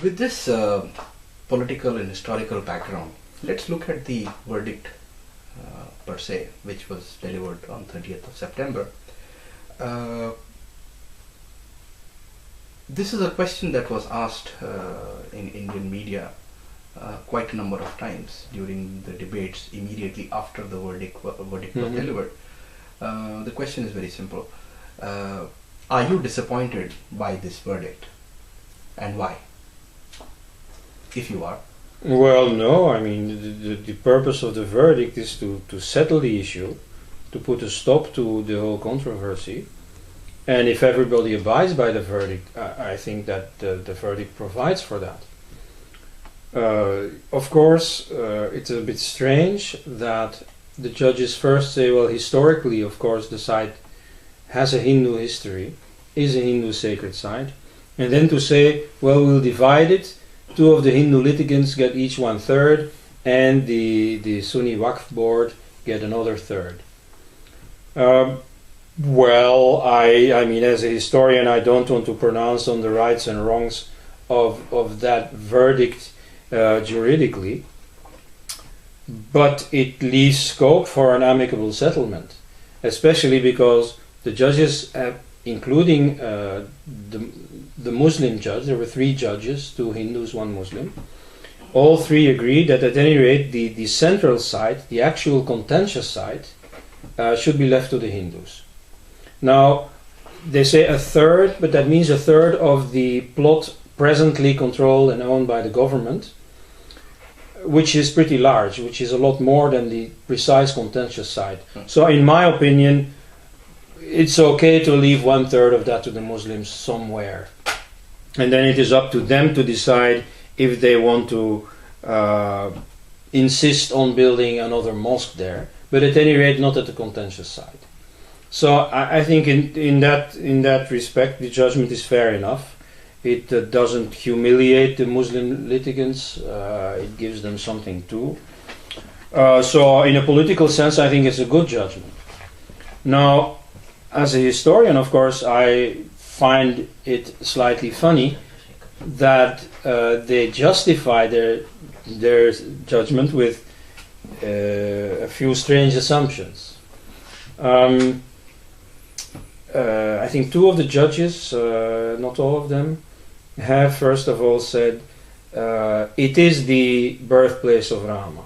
With this political and historical background, let's look at the verdict per se, which was delivered on 30th of September. This is a question that was asked in Indian media quite a number of times during the debates immediately after the verdict was delivered. The question is very simple. Are you disappointed by this verdict, and why? If you are. Well, no. I mean, the purpose of the verdict is to settle the issue, to put a stop to the whole controversy. And if everybody abides by the verdict, I think that the verdict provides for that. Of course, it's a bit strange that the judges first say, well, historically, of course, the site has a Hindu history, is a Hindu sacred site, and then to say, well, we'll divide it. Two of the Hindu litigants get each 1/3, and the Sunni Waqf board get another third. Well, I mean, as a historian, I don't want to pronounce on the rights and wrongs of that verdict juridically, but it leaves scope for an amicable settlement, especially because the judges, including the Muslim judge, there were 3 judges, 2 Hindus, 1 Muslim, all 3 agreed that at any rate the central site, the actual contentious site, should be left to the Hindus. Now, they say 1/3, but that means 1/3 of the plot presently controlled and owned by the government, which is pretty large, which is a lot more than the precise contentious site. So in my opinion, it's okay to leave 1/3 of that to the Muslims somewhere. And then it is up to them to decide if they want to insist on building another mosque there, but at any rate not at the contentious site. So I think in that respect the judgment is fair enough. It doesn't humiliate the Muslim litigants, it gives them something too. So in a political sense I think it's a good judgment. Now, as a historian, of course, I find it slightly funny that they justify their judgment with a few strange assumptions. I think 2 of the judges, not all of them, have first of all said it is the birthplace of Rama.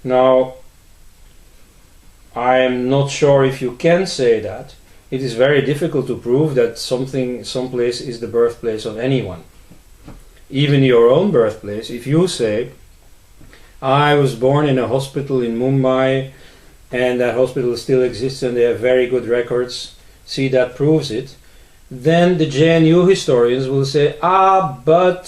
Now, I am not sure if you can say that. It is very difficult to prove that someplace is the birthplace of anyone. Even your own birthplace, if you say, I was born in a hospital in Mumbai and that hospital still exists and they have very good records, see, that proves it, then the JNU historians will say, but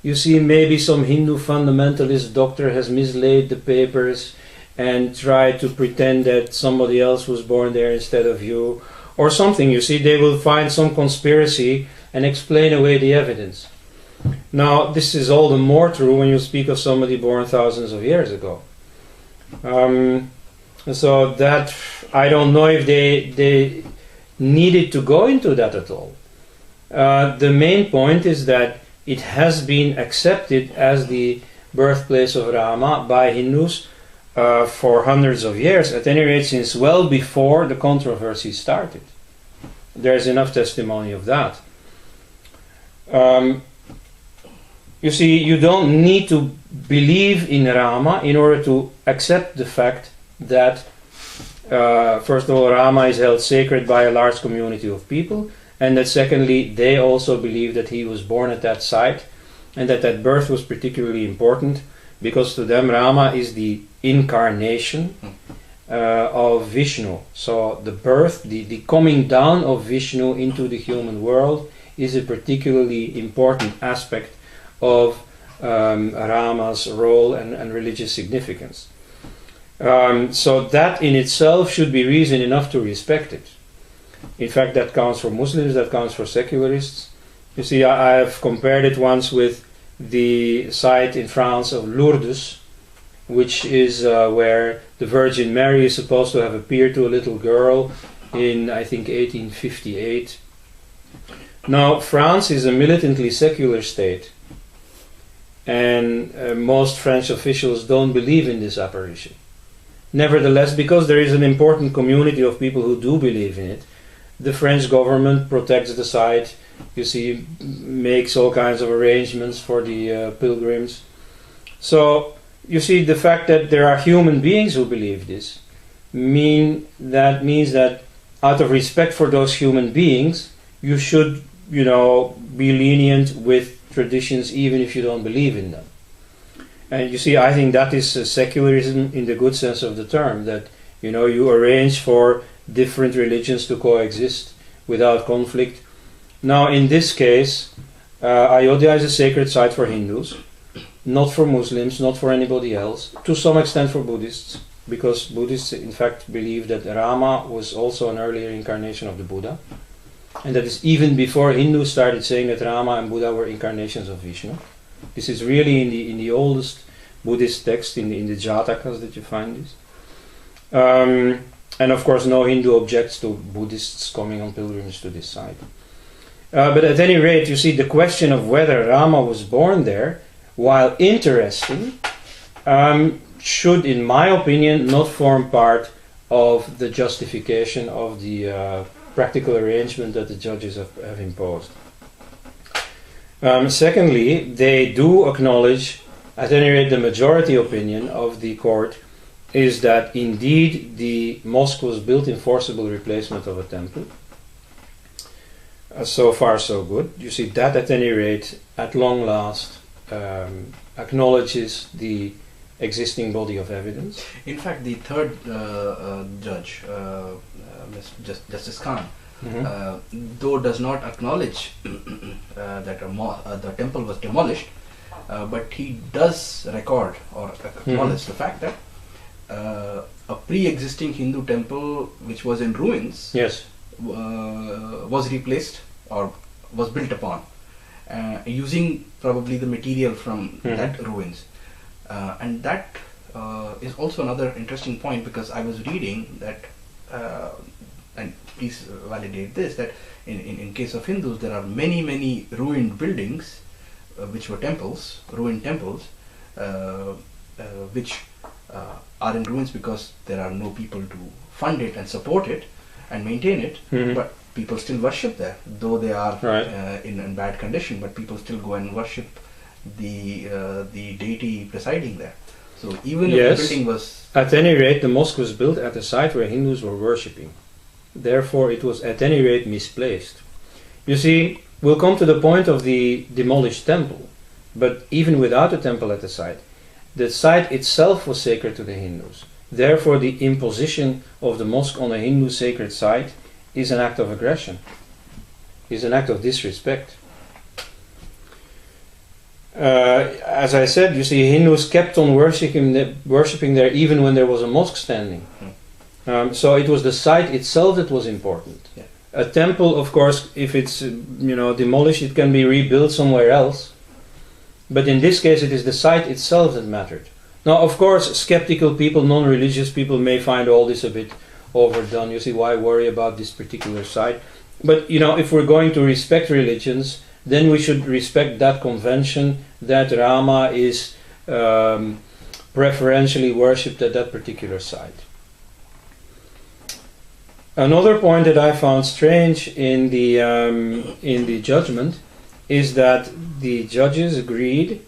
you see, maybe some Hindu fundamentalist doctor has mislaid the papers and tried to pretend that somebody else was born there instead of you, or something. You see, they will find some conspiracy and explain away the evidence. Now, this is all the more true when you speak of somebody born thousands of years ago. So that, I don't know if they needed to go into that at all. The main point is that it has been accepted as the birthplace of Rama by Hindus for hundreds of years, at any rate since well before the controversy started. There's enough testimony of that. You see, you don't need to believe in Rama in order to accept the fact that first of all, Rama is held sacred by a large community of people, and that secondly, they also believe that he was born at that site and that birth was particularly important because to them Rama is the incarnation of Vishnu. So the birth, the coming down of Vishnu into the human world is a particularly important aspect of Rama's role and religious significance. So that in itself should be reason enough to respect it. In fact, that counts for Muslims, that counts for secularists. You see, I have compared it once with the site in France of Lourdes, which is where the Virgin Mary is supposed to have appeared to a little girl in, I think, 1858. Now, France is a militantly secular state, and most French officials don't believe in this apparition. Nevertheless, because there is an important community of people who do believe in it, the French government protects the site, you see, makes all kinds of arrangements for the pilgrims. So, you see, the fact that there are human beings who believe this means that out of respect for those human beings, you should, be lenient with traditions even if you don't believe in them. And you see, I think that is secularism in the good sense of the term, that you arrange for different religions to coexist without conflict. Now, in this case, Ayodhya is a sacred site for Hindus, not for Muslims, not for anybody else, to some extent for Buddhists, because Buddhists in fact believe that Rama was also an earlier incarnation of the Buddha, and that is even before Hindus started saying that Rama and Buddha were incarnations of Vishnu. This is really in the oldest Buddhist text, in the Jatakas, that you find this. And of course no Hindu objects to Buddhists coming on pilgrimage to this site. But at any rate, you see, the question of whether Rama was born there, while interesting, should, in my opinion, not form part of the justification of the practical arrangement that the judges have imposed. Secondly, they do acknowledge, at any rate the majority opinion of the court, is that indeed the mosque was built in forcible replacement of a temple. So far so good. You see, that at any rate, at long last, acknowledges the existing body of evidence. In fact, the third judge, Justice Khan, though does not acknowledge that the temple was demolished, but he does record or acknowledge the fact that a pre-existing Hindu temple which was in ruins, yes, was replaced or was built upon using probably the material from that ruins. And that is also another interesting point, because I was reading that, and please validate this, that in case of Hindus there are many ruined buildings which were temples, ruined temples, which are in ruins because there are no people to fund it and support it and maintain it, but people still worship there, though they are in bad condition, but people still go and worship the deity presiding there. So even if the building was... At any rate, the mosque was built at a site where Hindus were worshipping. Therefore, it was at any rate misplaced. You see, we'll come to the point of the demolished temple, but even without a temple at the site itself was sacred to the Hindus. Therefore, the imposition of the mosque on a Hindu sacred site is an act of aggression, is an act of disrespect. As I said, you see, Hindus kept on worshipping there even when there was a mosque standing. So it was the site itself that was important. Yeah. A temple, of course, if it's demolished, it can be rebuilt somewhere else. But in this case, it is the site itself that mattered. Now, of course, skeptical people, non-religious people may find all this a bit overdone. You see, why worry about this particular site? But, if we're going to respect religions, then we should respect that convention that Rama is preferentially worshipped at that particular site. Another point that I found strange in the judgment is that the judges agreed,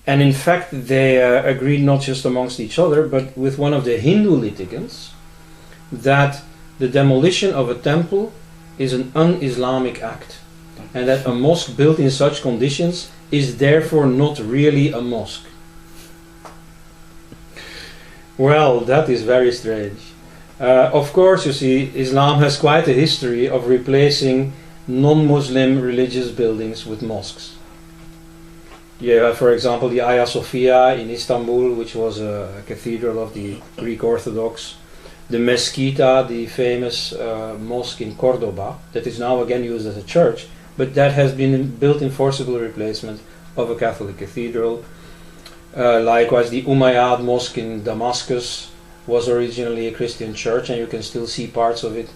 and in fact they agreed not just amongst each other, but with one of the Hindu litigants, that the demolition of a temple is an un-Islamic act, and that a mosque built in such conditions is therefore not really a mosque. Well, that is very strange. Of course, you see, Islam has quite a history of replacing non-Muslim religious buildings with mosques. Yeah, for example, the Hagia Sophia in Istanbul, which was a cathedral of the Greek Orthodox. The Mezquita, the famous mosque in Cordoba, that is now again used as a church, but that has been built in forcible replacement of a Catholic cathedral. Likewise, the Umayyad Mosque in Damascus was originally a Christian church, and you can still see parts of it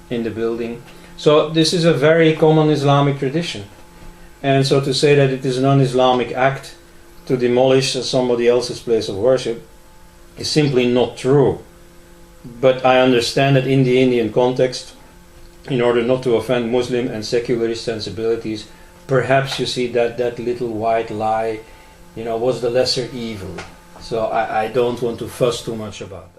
in the building. So this is a very common Islamic tradition. And so to say that it is a non-Islamic act to demolish somebody else's place of worship is simply not true. But I understand that in the Indian context, in order not to offend Muslim and secularist sensibilities, perhaps you see that little white lie, was the lesser evil. So I don't want to fuss too much about that.